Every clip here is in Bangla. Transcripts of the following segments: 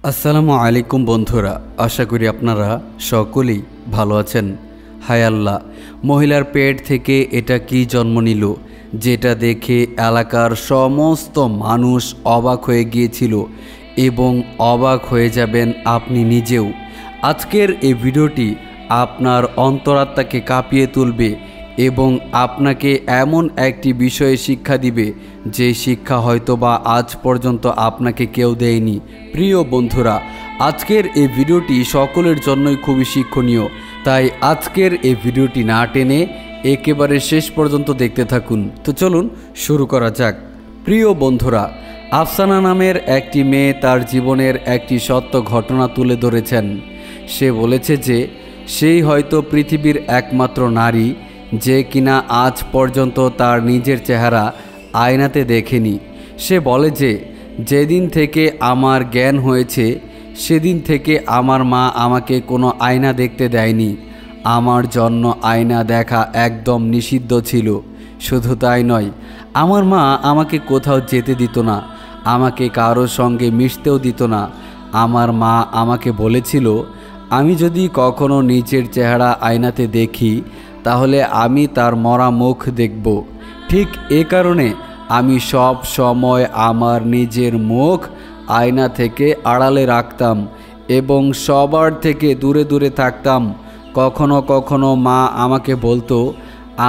আসসালামু আলাইকুম বন্ধুরা, আশা করি আপনারা সকলেই ভালো আছেন। হায় আল্লাহ, মহিলার পেট থেকে এটা কি জন্ম নিল, যেটা দেখে এলাকার সমস্ত মানুষ অবাক হয়ে গিয়েছিল এবং অবাক হয়ে যাবেন আপনি নিজেও। আজকের এই ভিডিওটি আপনার অন্তরাত্মাকে কাঁপিয়ে তুলবে এবং আপনাকে এমন একটি বিষয়ে শিক্ষা দিবে যে শিক্ষা হয়তোবা আজ পর্যন্ত আপনাকে কেউ দেয়নি। প্রিয় বন্ধুরা, আজকের এই ভিডিওটি সকলের জন্যই খুবই শিক্ষণীয়, তাই আজকের এই ভিডিওটি না টেনে একেবারে শেষ পর্যন্ত দেখতে থাকুন। তো চলুন শুরু করা যাক। প্রিয় বন্ধুরা, আফসানা নামের একটি মেয়ে তার জীবনের একটি সত্য ঘটনা তুলে ধরেছেন। সে বলেছে যে সেই হয়তো পৃথিবীর একমাত্র নারী যে কিনা আজ পর্যন্ত তার নিজের চেহারা আয়নাতে দেখেনি। সে বলে যে যেদিন থেকে আমার জ্ঞান হয়েছে সেদিন থেকে আমার মা আমাকে কোনো আয়না দেখতে দেয়নি। আমার জন্য আয়না দেখা একদম নিষিদ্ধ ছিল। শুধু তাই নয়, আমার মা আমাকে কোথাও যেতে দিত না, আমাকে কারোর সঙ্গে মিশতেও দিত না। আমার মা আমাকে বলেছিল আমি যদি কখনো নিজের চেহারা আয়নাতে দেখি তাহলে আমি তার মরা মুখ দেখব। ঠিক এ কারণে আমি সব সময় আমার নিজের মুখ আয়না থেকে আড়ালে রাখতাম এবং সবার থেকে দূরে দূরে থাকতাম। কখনো কখনো মা আমাকে বলতো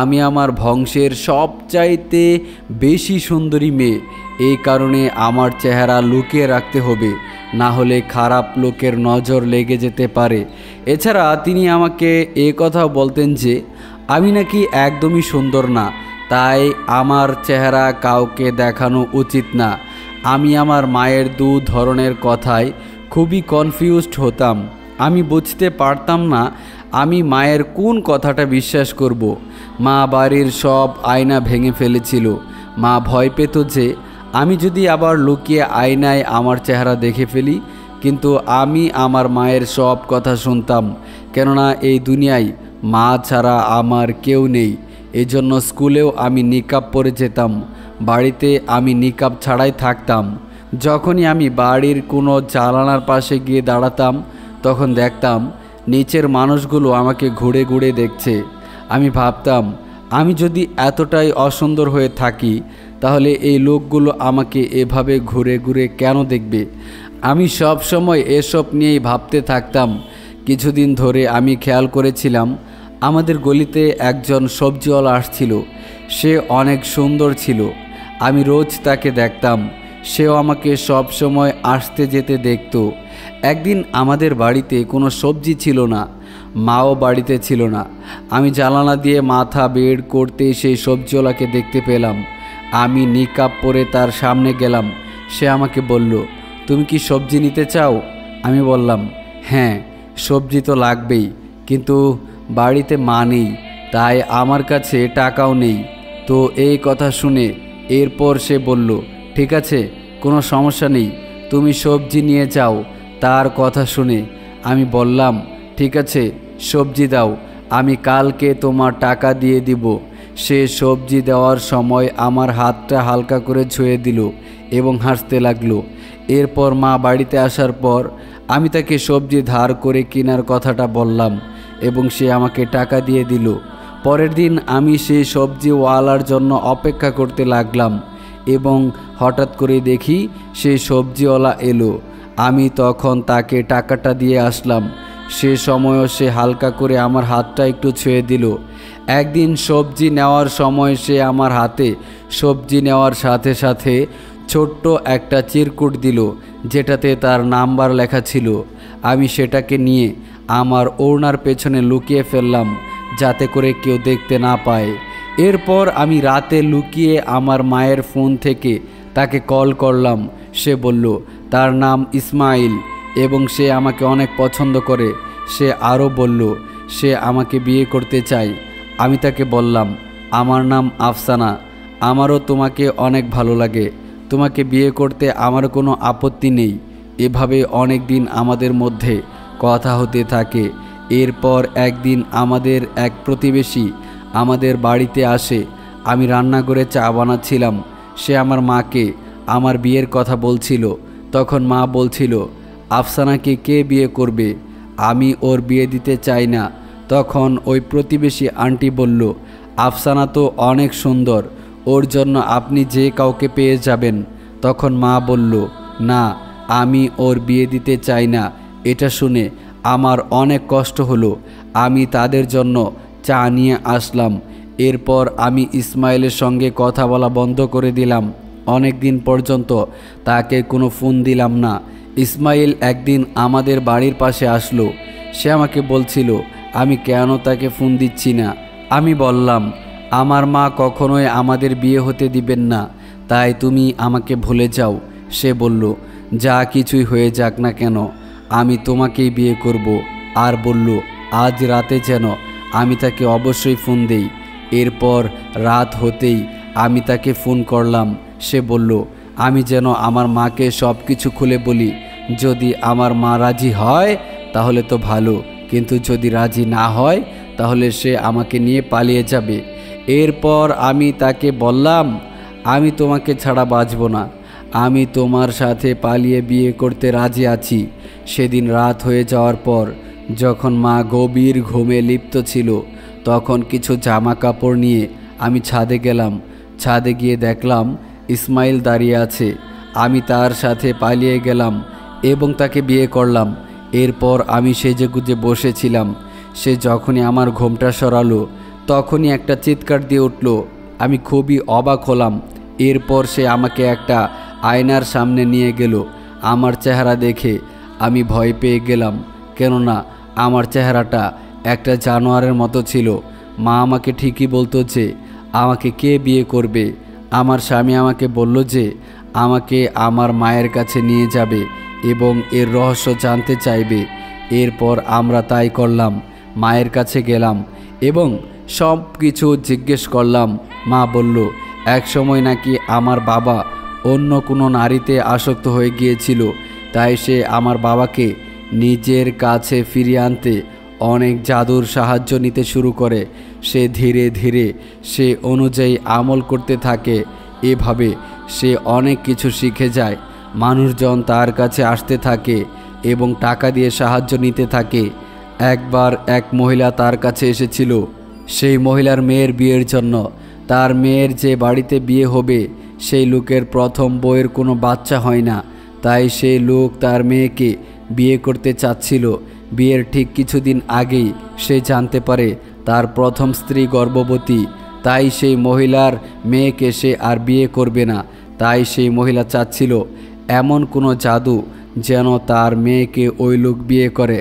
আমি আমার বংশের সবচাইতে বেশি সুন্দরী মেয়ে, এই কারণে আমার চেহারা লুকিয়ে রাখতে হবে, না হলে খারাপ লোকের নজর লেগে যেতে পারে। এছাড়া তিনি আমাকে কথাও বলতেন যে আমি নাকি একদমই সুন্দর না, তাই আমার চেহারা কাউকে দেখানো উচিত না। আমি আমার মায়ের দু ধরনের কথায় খুবই কনফিউজড হতাম। আমি বুঝতে পারতাম না আমি মায়ের কোন কথাটা বিশ্বাস করব। মা বাড়ির সব আয়না ভেঙে ফেলেছিল। মা ভয় পেত যে আমি যদি আবার লুকিয়ে আয়নায় আমার চেহারা দেখে ফেলি, কিন্তু আমি আমার মায়ের সব কথা শুনতাম, কেননা এই দুনিয়ায় মা ছাড়া আমার কেউ নেই। এজন্য স্কুলেও আমি নিকাব পরে যেতাম, বাড়িতে আমি নিকাব ছাড়াই থাকতাম। যখনই আমি বাড়ির কোনো জানালার পাশে গিয়ে দাঁড়াতাম তখন দেখতাম নিচের মানুষগুলো আমাকে ঘুরে ঘুরে দেখছে। আমি ভাবতাম আমি যদি এতটাই অসুন্দর হয়ে থাকি তাহলে এই লোকগুলো আমাকে এভাবে ঘুরে ঘুরে কেন দেখবে। আমি সব সময় এসব নিয়েই ভাবতে থাকতাম। কিছুদিন ধরে আমি খেয়াল করেছিলাম আমাদের গলিতে একজন সবজিওয়ালা আসছিল। সে অনেক সুন্দর ছিল। আমি রোজ তাকে দেখতাম, সেও আমাকে সব সময় আসতে যেতে দেখত। একদিন আমাদের বাড়িতে কোনো সবজি ছিল না, মাও বাড়িতে ছিল না। আমি জানালা দিয়ে মাথা বের করতে সেই সবজিওয়ালাকে দেখতে পেলাম। আমি নিকাব পরে তার সামনে গেলাম। সে আমাকে বলল, তুমি কি সবজি নিতে চাও? আমি বললাম, হ্যাঁ, সবজি তো লাগবেই, কিন্তু বাড়িতে মা নেই, তাই আমার কাছে টাকাও নেই। তো এই কথা শুনে এরপর সে বলল, ঠিক আছে, কোনো সমস্যা নেই, তুমি সবজি নিয়ে যাও। তার কথা শুনে আমি বললাম, ঠিক আছে, সবজি দাও, আমি কালকে তোমার টাকা দিয়ে দিব। সে সবজি দেওয়ার সময় আমার হাতটা হালকা করে ছুঁয়ে দিল এবং হাসতে লাগলো। এরপর মা বাড়িতে আসার পর আমি তাকে সবজি ধার করে কেনার কথাটা বললাম এবং সে আমাকে টাকা দিয়ে দিল। পরের দিন আমি সেই সবজিওয়ালার জন্য অপেক্ষা করতে লাগলাম এবং হঠাৎ করে দেখি সেই সবজিওয়ালা এলো। আমি তখন তাকে টাকাটা দিয়ে আসলাম। সে সময়ও সে হালকা করে আমার হাতটা একটু ছুঁয়ে দিল। একদিন সবজি নেওয়ার সময় সে আমার হাতে সবজি নেওয়ার সাথে সাথে ছোট্ট একটা চিরকুট দিল, যেটাতে তার নাম্বার লেখা ছিল। আমি সেটাকে নিয়ে আমার ওড়নার পেছনে লুকিয়ে ফেললাম, যাতে করে কেউ দেখতে না পায়। এরপর আমি রাতে লুকিয়ে আমার মায়ের ফোন থেকে তাকে কল করলাম। সে বলল তার নাম ইসমাইল এবং সে আমাকে অনেক পছন্দ করে। সে আরও বলল সে আমাকে বিয়ে করতে চায়। আমি তাকে বললাম, আমার নাম আফসানা, আমারও তোমাকে অনেক ভালো লাগে, তোমাকে বিয়ে করতে আমার কোনো আপত্তি নেই। এভাবে অনেক দিন আমাদের মধ্যে কথা হতে থাকে। এরপর একদিন আমাদের এক প্রতিবেশী আমাদের বাড়িতে আসে। আমি রান্নাঘরে চা বানাচ্ছিলাম। সে আমার মাকে আমার বিয়ের কথা বলছিল। তখন মা বলছিল, আফসানাকে কে বিয়ে করবে? আমি ওর বিয়ে দিতে চাই না। তখন ওই প্রতিবেশী আন্টি বলল, আফসানা তো অনেক সুন্দর, ওর জন্য আপনি যে কাউকে পেয়ে যাবেন। তখন মা বলল, না, আমি ওর বিয়ে দিতে চাই না। এটা শুনে আমার অনেক কষ্ট হলো। আমি তাদের জন্য চা নিয়ে আসলাম। এরপর আমি ইসমাইলের সঙ্গে কথা বলা বন্ধ করে দিলাম। অনেক দিন পর্যন্ত তাকে কোনো ফোন দিলাম না। ইসমাইল একদিন আমাদের বাড়ির পাশে আসলো। সে আমাকে বলছিল আমি কেন তাকে ফোন দিচ্ছি না। আমি বললাম, আমার মা কখনোই আমাদের বিয়ে হতে দিবেন না, তাই তুমি আমাকে ভুলে যাও। সে বলল, যা কিছুই হয়ে যাক না কেন, আমি তোমাকেই বিয়ে করব। আর বলল, আজ রাতে যেন আমি তাকে অবশ্যই ফোন দেই। এরপর রাত হতেই আমি তাকে ফোন করলাম। সে বলল, আমি যেন আমার মাকে সব কিছু খুলে বলি। যদি আমার মা রাজি হয় তাহলে তো ভালো, কিন্তু যদি রাজি না হয় তাহলে সে আমাকে নিয়ে পালিয়ে যাবে। এরপর আমি তাকে বললাম, আমি তোমাকে ছাড়া বাঁচব না, আমি তোমার সাথে পালিয়ে বিয়ে করতে রাজি আছি। সেদিন রাত হয়ে যাওয়ার পর যখন মা গভীর ঘুমে লিপ্ত ছিল, তখন কিছু জামা কাপড় নিয়ে আমি ছাদে গেলাম। ছাদে গিয়ে দেখলাম ইসমাইল দাঁড়িয়ে আছে। আমি তার সাথে পালিয়ে গেলাম এবং তাকে বিয়ে করলাম। এরপর আমি সেজেগুজে বসেছিলাম। সে যখনই আমার ঘোমটা সরালো তখনই একটা চিৎকার দিয়ে উঠল। আমি খুবই অবাক হলাম। এরপর সে আমাকে একটা আয়নার সামনে নিয়ে গেল। আমার চেহারা দেখে আমি ভয় পেয়ে গেলাম, কেননা আমার চেহারাটা একটা জানোয়ারের মতো ছিল। মা আমাকে ঠিকই বলতো যে আমাকে কে বিয়ে করবে। আমার স্বামী আমাকে বলল যে আমাকে আমার মায়ের কাছে নিয়ে যাবে এবং এর রহস্য জানতে চাইবে। এরপর আমরা তাই করলাম। মায়ের কাছে গেলাম এবং সব কিছু জিজ্ঞেস করলাম। মা বলল, এক সময় নাকি আমার বাবা অন্য কোনো নারীতে আসক্ত হয়ে গিয়েছিল, তাই সে আমার বাবাকে নিজের কাছে ফিরিয়ে আনতে অনেক জাদুর সাহায্য নিতে শুরু করে। সে ধীরে ধীরে সে অনুযায়ী আমল করতে থাকে। এভাবে সে অনেক কিছু শিখে যায়। মানুষজন তার কাছে আসতে থাকে এবং টাকা দিয়ে সাহায্য নিতে থাকে। একবার এক মহিলা তার কাছে এসেছিল সেই মহিলার মেয়ের বিয়ের জন্য। তার মেয়ের যে বাড়িতে বিয়ে হবে সেই লোকের প্রথম বউয়ের কোনো বাচ্চা হয় না, তাই সেই লোক তার মেয়েকে বিয়ে করতে চাচ্ছিল। বিয়ের ঠিক কিছুদিন আগেই সে জানতে পারে তার প্রথম স্ত্রী গর্ভবতী, তাই সেই মহিলার মেয়েকে সে আর বিয়ে করবে না। তাই সেই মহিলা চাচ্ছিল এমন কোনো জাদু যেন তার মেয়েকে ওই লোক বিয়ে করে,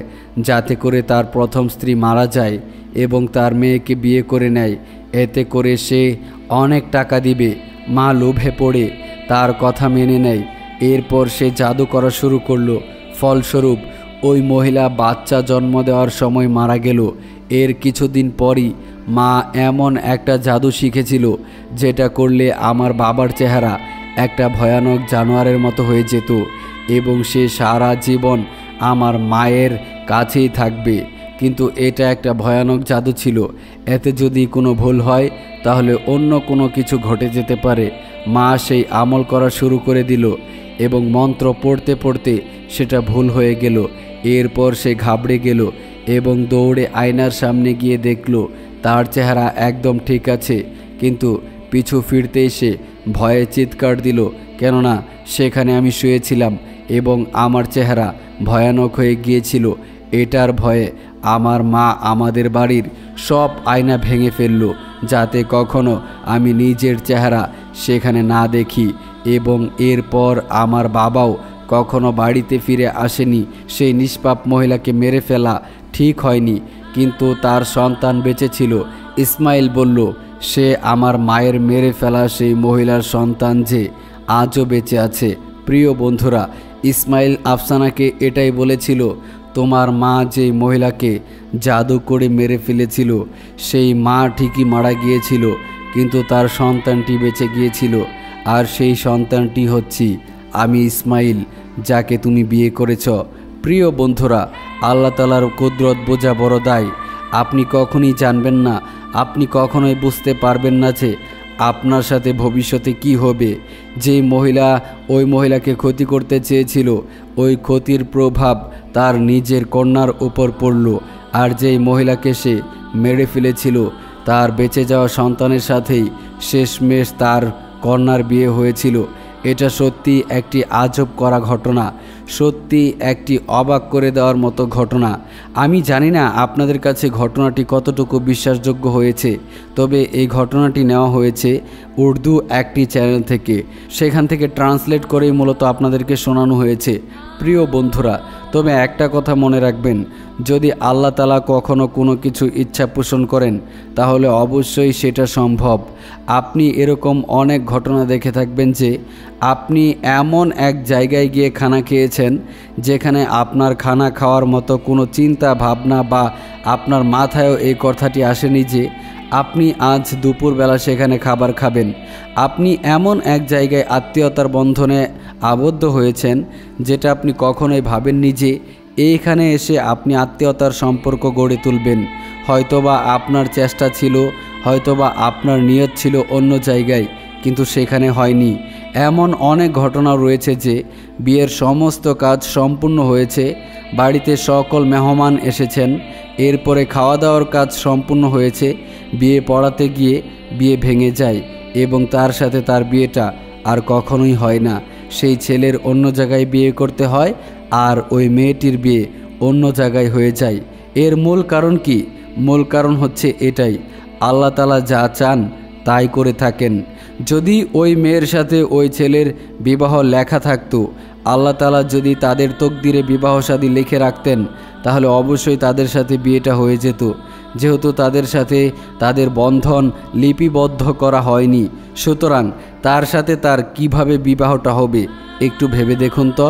যাতে করে তার প্রথম স্ত্রী মারা যায় এবং তার মেয়েকে বিয়ে করে নেয়। এতে করে সে অনেক টাকা দিবে। মা লোভে পড়ে তার কথা মেনে নেয়। এরপর সে জাদু করা শুরু করলো। ফলস্বরূপ ওই মহিলা বাচ্চা জন্ম দেওয়ার সময় মারা গেল। এর কিছুদিন পরই মা এমন একটা জাদু শিখেছিল যেটা করলে আমার বাবার চেহারা একটা ভয়ানক জানোয়ারের মতো হয়ে যেত এবং সে সারা জীবন আমার মায়ের কাছেই থাকবে। কিন্তু এটা একটা ভয়ানক জাদু ছিল। এতে যদি কোনো ভুল হয় তাহলে অন্য কোনো কিছু ঘটে যেতে পারে। মা সেই আমল করা শুরু করে দিল এবং মন্ত্র পড়তে পড়তে সেটা ভুল হয়ে গেল। এরপর সে ঘাবড়ে গেল এবং দৌড়ে আয়নার সামনে গিয়ে দেখল তার চেহারা একদম ঠিক আছে, কিন্তু পিছু ফিরতেই সে ভয়ে চিৎকার দিল, কেননা সেখানে আমি শুয়েছিলাম এবং আমার চেহারা ভয়ানক হয়ে গিয়েছিল। এটার ভয়ে আমার মা আমাদের বাড়ির সব আয়না ভেঙে ফেলল, যাতে কখনো আমি নিজের চেহারা সেখানে না দেখি। এবং এরপর আমার বাবাও কখনো বাড়িতে ফিরে আসেনি। সেই নিষ্পাপ মহিলাকে মেরে ফেলা ঠিক হয়নি, কিন্তু তার সন্তান বেঁচে ছিল। ইসমাইল বলল, সে আমার মায়ের মেরে ফেলা সেই মহিলার সন্তান যে আজও বেঁচে আছে। প্রিয় বন্ধুরা, ইসমাইল আফসানাকে এটাই বলেছিল, তোমার মা যেই মহিলাকে জাদু করে মেরে ফেলেছিল সেই মা ঠিকই মারা গিয়েছিল, কিন্তু তার সন্তানটি বেঁচে গিয়েছিল। আর সেই সন্তানটি হচ্ছি আমি ইসমাইল, যাকে তুমি বিয়ে করেছ। প্রিয় বন্ধুরা, আল্লাহ তাআলার কুদরত বোঝা বড় দায়। আপনি কখনোই জানবেন না, আপনি কখনোই বুঝতে পারবেন না যে আপনার সাথে ভবিষ্যতে কি হবে। যেই মহিলা ওই মহিলাকে ক্ষতি করতে চেয়েছিল, ওই ক্ষতির প্রভাব তার নিজের কন্যার উপর পড়ল। আর যেই মহিলাকে সে মেরে ফেলেছিল, তার বেঁচে যাওয়া সন্তানের সাথেই শেষমেশ তার কন্যার বিয়ে হয়েছিল। এটা সত্যি একটি আজব করা ঘটনা, সত্যি একটি অবাক করে দেওয়ার মতো ঘটনা। আমি জানি না আপনাদের কাছে ঘটনাটি কতটুকু বিশ্বাসযোগ্য হয়েছে, তবে এই ঘটনাটি নেওয়া হয়েছে উর্দু একটি চ্যানেল থেকে। সেখান থেকে ট্রান্সলেট করেই মূলত আপনাদেরকে শোনানো হয়েছে। প্রিয় বন্ধুরা, তবে একটা কথা মনে রাখবেন, যদি আল্লাহ তাআলা কখনো কোনো কিছু ইচ্ছা পোষণ করেন তাহলে অবশ্যই সেটা সম্ভব। আপনি এরকম অনেক ঘটনা দেখে থাকবেন যে আপনি এমন এক জায়গায় গিয়ে খানা খেয়েছেন যেখানে আপনার খানা খাওয়ার মতো কোনো চিন্তা ভাবনা বা আপনার মাথায়ও এই কথাটি আসেনি যে আপনি আজ দুপুরবেলা সেখানে খাবার খাবেন। আপনি এমন এক জায়গায় আত্মীয়তার বন্ধনে আবদ্ধ হয়েছেন যেটা আপনি কখনোই ভাবেননি যে এইখানে এসে আপনি আত্মীয়তার সম্পর্ক গড়ে তুলবেন। হয়তোবা আপনার চেষ্টা ছিল, হয়তোবা আপনার নিয়ত ছিল অন্য জায়গায়, কিন্তু সেখানে হয়নি। এমন অনেক ঘটনা রয়েছে যে বিয়ের সমস্ত কাজ সম্পূর্ণ হয়েছে, বাড়িতে সকল মেহমান এসেছেন, এরপরে খাওয়া দাওয়ার কাজ সম্পূর্ণ হয়েছে, বিয়ে পড়াতে গিয়ে বিয়ে ভেঙে যায় এবং তার সাথে তার বিয়েটা আর কখনোই হয় না। সেই ছেলের অন্য জায়গায় বিয়ে করতে হয় আর ওই মেয়েটির বিয়ে অন্য জায়গায় হয়ে যায়। এর মূল কারণ কি? মূল কারণ হচ্ছে এটাই, আল্লাহ তাআলা যা চান তাই করে থাকেন। যদি ওই মেয়ের সাথে ওই ছেলের বিবাহ লেখা থাকতো, আল্লাহ তাআলা যদি তাদের তকদিরে বিবাহ শাদী লিখে রাখতেন, তাহলে অবশ্যই তাদের সাথে বিয়েটা হয়ে যেত। যেহেতু তাদের সাথে তাদের বন্ধন লিপিবদ্ধ করা হয়নি, সুতরাং তার সাথে তার কিভাবে বিবাহটা হবে একটু ভেবে দেখুন তো।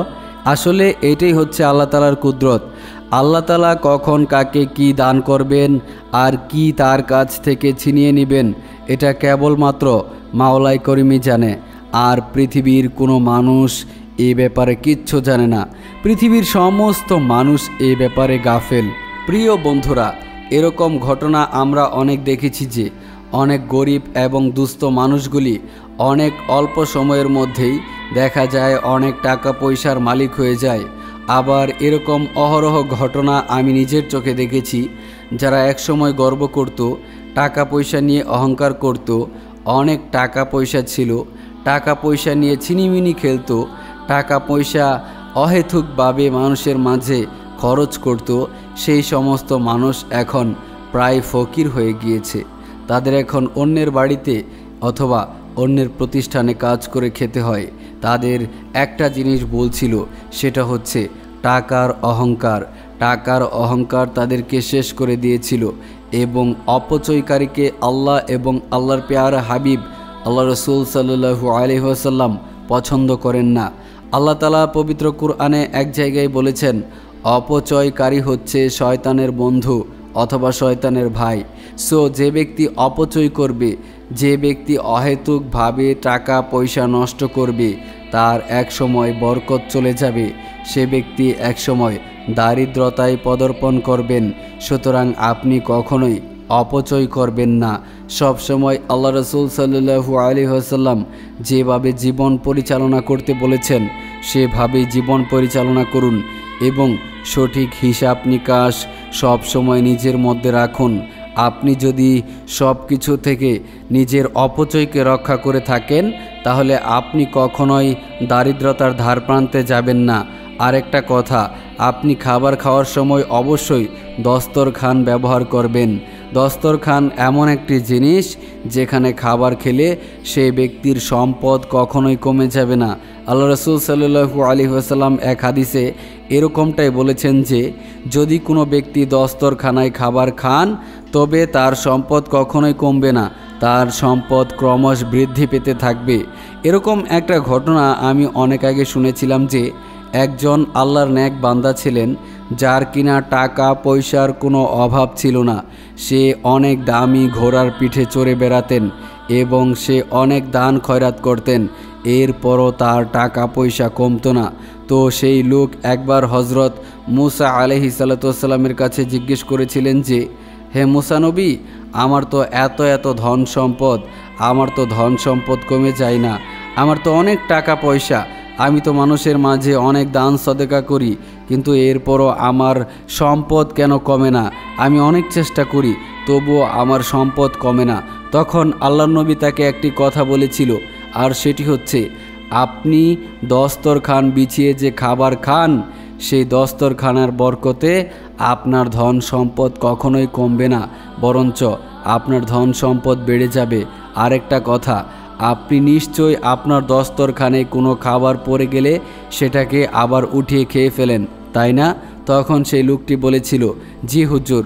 আসলে এটাই হচ্ছে আল্লাহ তাআলার কুদরত। আল্লাহ তাআলা কখন কাকে কি দান করবেন আর কি তার কাছ থেকে ছিনিয়ে নেবেন, এটা কেবলমাত্র মাওলাই করিমই জানে। আর পৃথিবীর কোনো মানুষ এ ব্যাপারে কিচ্ছু জানে না। পৃথিবীর সমস্ত মানুষ এ ব্যাপারে গাফেল। প্রিয় বন্ধুরা, এরকম ঘটনা আমরা অনেক দেখেছি যে অনেক গরিব এবং দুস্থ মানুষগুলি অনেক অল্প সময়ের মধ্যেই দেখা যায় অনেক টাকা পয়সার মালিক হয়ে যায়। আবার এরকম অহরহ ঘটনা আমি নিজের চোখে দেখেছি, যারা একসময় গর্ব করত, টাকা পয়সা নিয়ে অহংকার করত, অনেক টাকা পয়সা ছিল, টাকা পয়সা নিয়ে ছিনিমিনি খেলত, টাকা পয়সা অহেতুকভাবে মানুষের মাঝে খরচ করত, সেই সমস্ত মানুষ এখন প্রায় ফকির হয়ে গিয়েছে। তাদের এখন অন্যের বাড়িতে অথবা অন্যের প্রতিষ্ঠানে কাজ করে খেতে হয়। তাদের একটা জিনিস বলছিল, সেটা হচ্ছে টাকার অহংকার। টাকার অহংকার তাদেরকে শেষ করে দিয়েছিল এবং অপচয়কারীকে আল্লাহ এবং আল্লাহর পেয়ারা হাবিব আল্লাহ রসুল সাল্লাল্লাহু আলাইহি ওয়াসাল্লাম পছন্দ করেন না। আল্লাহ তাআলা পবিত্র কুরআনে এক জায়গায় বলেছেন, অপচয়কারী হচ্ছে শয়তানের বন্ধু অথবা শয়তানের ভাই। সো যে ব্যক্তি অপচয় করবে, যে ব্যক্তি অহেতুকভাবে টাকা পয়সা নষ্ট করবে, তার এক সময় বরকত চলে যাবে, সে ব্যক্তি এক সময় দারিদ্রতায় পদার্পণ করবেন। সুতরাং আপনি কখনোই অপচয় করবেন না। সব সময় আল্লাহ রসুল সাল্লাল্লাহু আলাইহি ওয়াসাল্লাম যেভাবে জীবন পরিচালনা করতে বলেছেন সেভাবেই জীবন পরিচালনা করুন এবং সঠিক হিসাব নিকাশ সব সময় নিজের মধ্যে রাখুন। আপনি যদি সব কিছু থেকে নিজের অপচয়কে রক্ষা করে থাকেন তাহলে আপনি কখনোই দারিদ্রতার ধার প্রান্তে যাবেন না। আরেকটা কথা, আপনি খাবার খাওয়ার সময় অবশ্যই দস্তরখান ব্যবহার করবেন। দস্তরখান এমন একটি জিনিস যেখানে খাবার খেলে সেই ব্যক্তির সম্পদ কখনোই কমে যাবে না। আল্লাহ রসুল সাল্লাল্লাহু আলাইহি ওয়াসাল্লাম এক হাদিসে এরকমটাই বলেছেন যে যদি কোনো ব্যক্তি দস্তরখানায় খাবার খান তবে তার সম্পদ কখনোই কমবে না, তার সম্পদ ক্রমশ বৃদ্ধি পেতে থাকবে। এরকম একটা ঘটনা আমি অনেক আগে শুনেছিলাম যে একজন আল্লাহর নেক বান্দা ছিলেন যার কিনা টাকা পয়সার কোনো অভাব ছিল না। সে অনেক দামি ঘোড়ার পিঠে চড়ে বেড়াতেন এবং সে অনেক দান খয়রাত করতেন, এরপরও তার টাকা পয়সা কমতো না। তো সেই লোক একবার হজরত মুসা আলাইহিস সালামের কাছে জিজ্ঞেস করেছিলেন যে, হে মুসা নবী, আমার তো এত এত ধন সম্পদ, আমার তো ধন সম্পদ কমে যায় না, আমার তো অনেক টাকা পয়সা, আমি তো মানুষের মাঝে অনেক দান সদেকা করি, কিন্তু এরপরও আমার সম্পদ কেন কমে না? আমি অনেক চেষ্টা করি, তবুও আমার সম্পদ কমে না। তখন আল্লাহর নবী তাকে একটি কথা বলেছিল, আর সেটি হচ্ছে, আপনি দস্তরখান বিছিয়ে যে খাবার খান, সেই দস্তরখানার বরকতে আপনার ধন সম্পদ কখনোই কমবে না, বরঞ্চ আপনার ধন সম্পদ বেড়ে যাবে। আরেকটা কথা, আপনি নিশ্চয়ই আপনার দস্তরখানে কোনো খাবার পড়ে গেলে সেটাকে আবার উঠিয়ে খেয়ে ফেলেন, তাই না? তখন সেই লোকটি বলেছিল, জি হুজুর,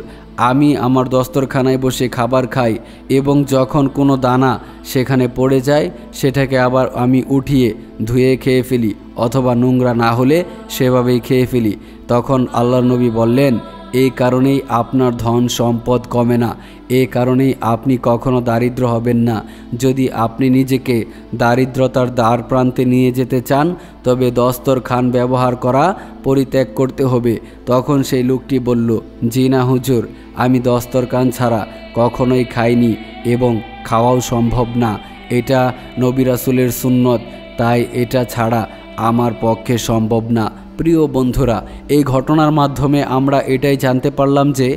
আমি আমার দস্তরখানায় বসে খাবার খাই এবং যখন কোনো দানা সেখানে পড়ে যায় সেটাকে আবার আমি উঠিয়ে ধুয়ে খেয়ে ফেলি, অথবা নোংরা না হলে সেভাবেই খেয়ে ফেলি। তখন আল্লাহর নবী বললেন, এই কারণেই আপনার ধন সম্পদ কমে না, এই কারণেই আপনি কখনো দারিদ্র হবেন না। যদি আপনি নিজেকে দারিদ্রতার দ্বার প্রান্তে নিয়ে যেতে চান, তবে দস্তরখান ব্যবহার করা পরিত্যাগ করতে হবে। তখন সেই লোকটি বলল, জি না হুজুর, আমি দস্তরখান ছাড়া কখনোই খাইনি এবং খাওয়াও সম্ভব না, এটা নবী রাসূলের সুন্নত, তাই এটা ছাড়া আমার পক্ষে সম্ভব না। প্রিয় বন্ধুরা, এই ঘটনার মাধ্যমে আমরা এটাই জানতে পারলাম যে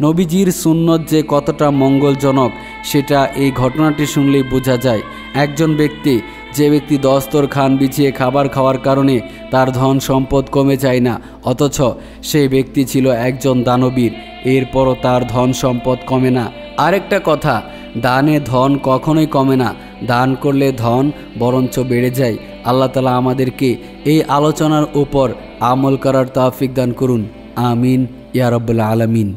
নবীজির সুন্নত যে কতটা মঙ্গলজনক, সেটা এই ঘটনাটি শুনলেই বোঝা যায়। একজন ব্যক্তি, যে ব্যক্তি দস্তরখান বিছিয়ে খাবার খাওয়ার কারণে তার ধন সম্পদ কমে যায় না, অথচ সেই ব্যক্তি ছিল একজন দানবীর, এরপরও তার ধন সম্পদ কমে না। আরেকটা কথা, দানে ধন কখনোই কমে না, দান করলে ধন বরঞ্চ বেড়ে যায়। আল্লাহ তাআলা আমাদেরকে এই আলোচনার উপর আমল করার তৌফিক দান করুন। আমিন ইয়া রাব্বুল আলামিন।